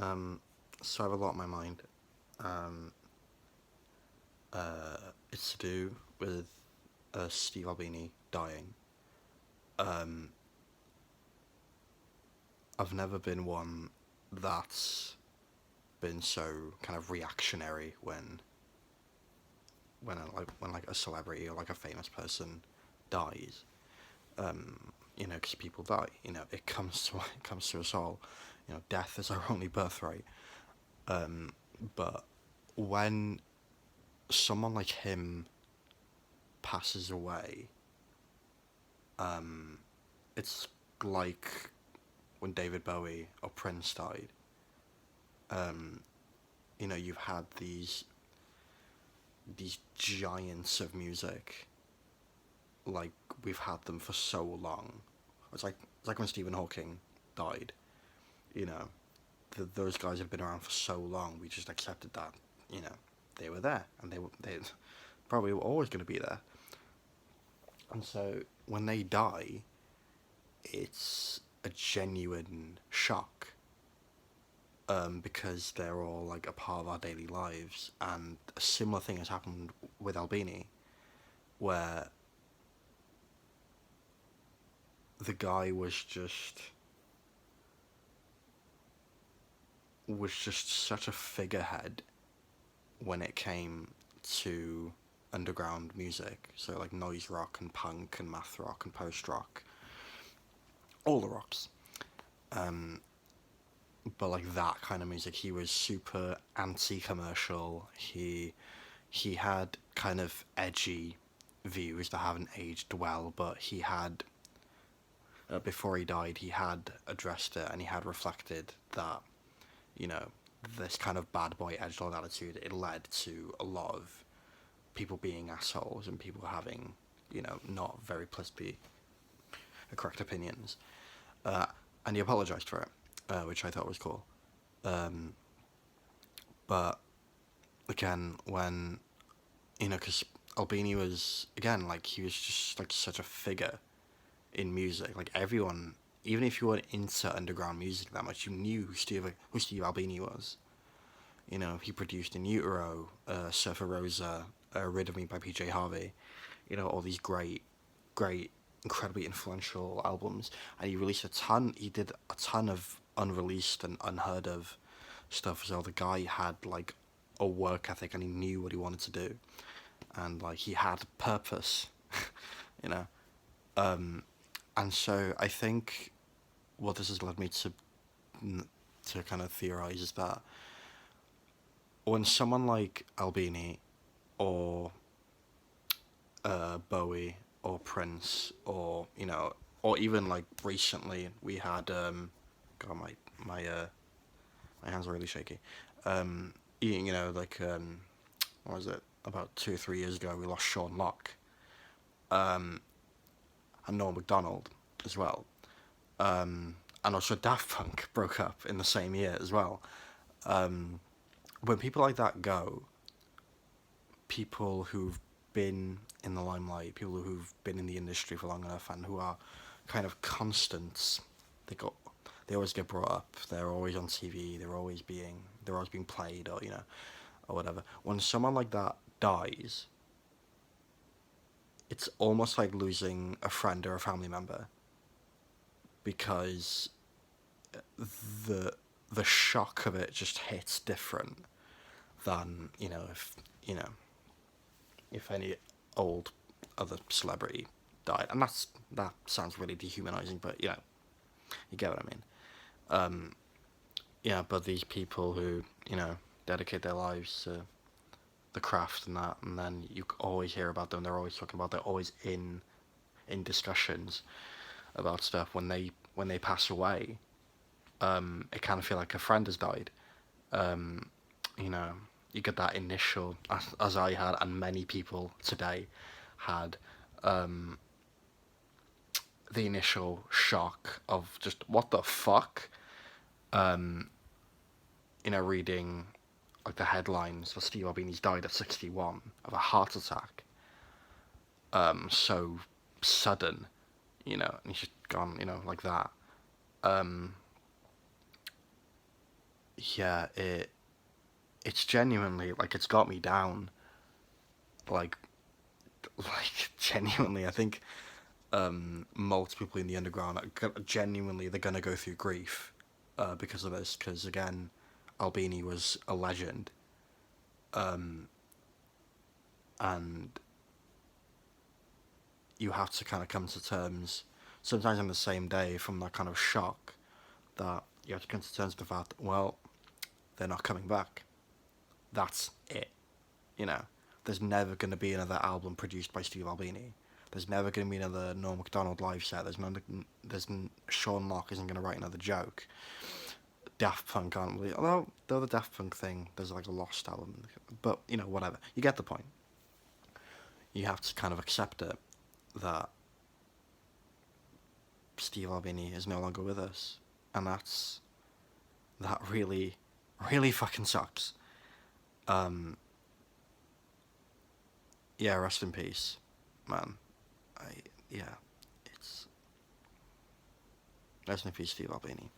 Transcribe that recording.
Um, so I have a lot on my mind. Um, it's to do with Steve Albini dying. Um, I've never been one that's been so kind of reactionary when like a celebrity or like a famous person dies. Because people die. It comes to us all. Death is our only birthright. But when someone like him passes away, it's like when David Bowie or Prince died. You've had these giants of music, like we've had them for so long. It's like when Stephen Hawking died. You know, those guys have been around for so long. We just accepted that. You know, they were there, and they probably were always going to be there. And so when they die, it's a genuine shock, because they're all like a part of our daily lives. And a similar thing has happened with Albini, where the guy was just such a figurehead when it came to underground music. So like noise rock and punk and math rock and post rock, all the rocks. Um, but like that kind of music, he was super anti-commercial. He had kind of edgy views that haven't aged well, but he had, before he died, he had addressed it and he had reflected that, you know, this kind of bad boy edgelord attitude, it led to a lot of people being assholes and people having, not very politically correct opinions. Uh, and he apologized for it, which I thought was cool. Um, but again, when, because Albini was, again, like, he was just like such a figure in music. Like, everyone, even if you weren't into underground music that much, you knew who Steve Albini was. He produced In Utero, Surfer Rosa, Rid of Me by PJ Harvey. All these great, incredibly influential albums. And he did a ton of unreleased and unheard of stuff as well. The guy had like a work ethic and he knew what he wanted to do. And like he had purpose, you know. And so I think what this has led me to kind of theorize is that when someone like Albini or Bowie or Prince or even like recently we had God, my hands are really shaky. Eating, like what was it, about 2 or 3 years ago we lost Sean Locke, and Noel McDonald as well. And also Daft Punk broke up in the same year as well. When people like that go, people who've been in the limelight, people who've been in the industry for long enough and who are kind of constants, they always get brought up. They're always on TV. They're always being played, or whatever. When someone like that dies, it's almost like losing a friend or a family member, because the the shock of it just hits different than you know if any old other celebrity died. And that sounds really dehumanizing, but you get what I mean. Yeah, but these people who dedicate their lives to the craft and that, and then you always hear about them. They're always talking about. They're always in discussions about stuff. When they pass away, it kind of feel like a friend has died. Um, you know, you get that initial, as I had, and many people today had, the initial shock of just what the fuck. Reading like the headlines that Steve Albini's died at 61 of a heart attack. So sudden, and he's just gone, like that. yeah, it's genuinely like it's got me down. Like like genuinely, I think most people in the underground genuinely they're gonna go through grief because of this. Because again, Albini was a legend, and you have to kind of come to terms sometimes on the same day from that kind of shock that you have to come to terms with the fact that, well, they're not coming back. That's it. You know, there's never going to be another album produced by Steve Albini. There's never going to be another Norm Macdonald live set. Sean Locke isn't going to write another joke. Daft Punk aren't really, although the Daft Punk thing, there's like a lost album, but you know, whatever. You get the point. You have to kind of accept it that Steve Albini is no longer with us, and that really, really fucking sucks. Um, yeah, rest in peace, man. I yeah, it's rest in peace, Steve Albini.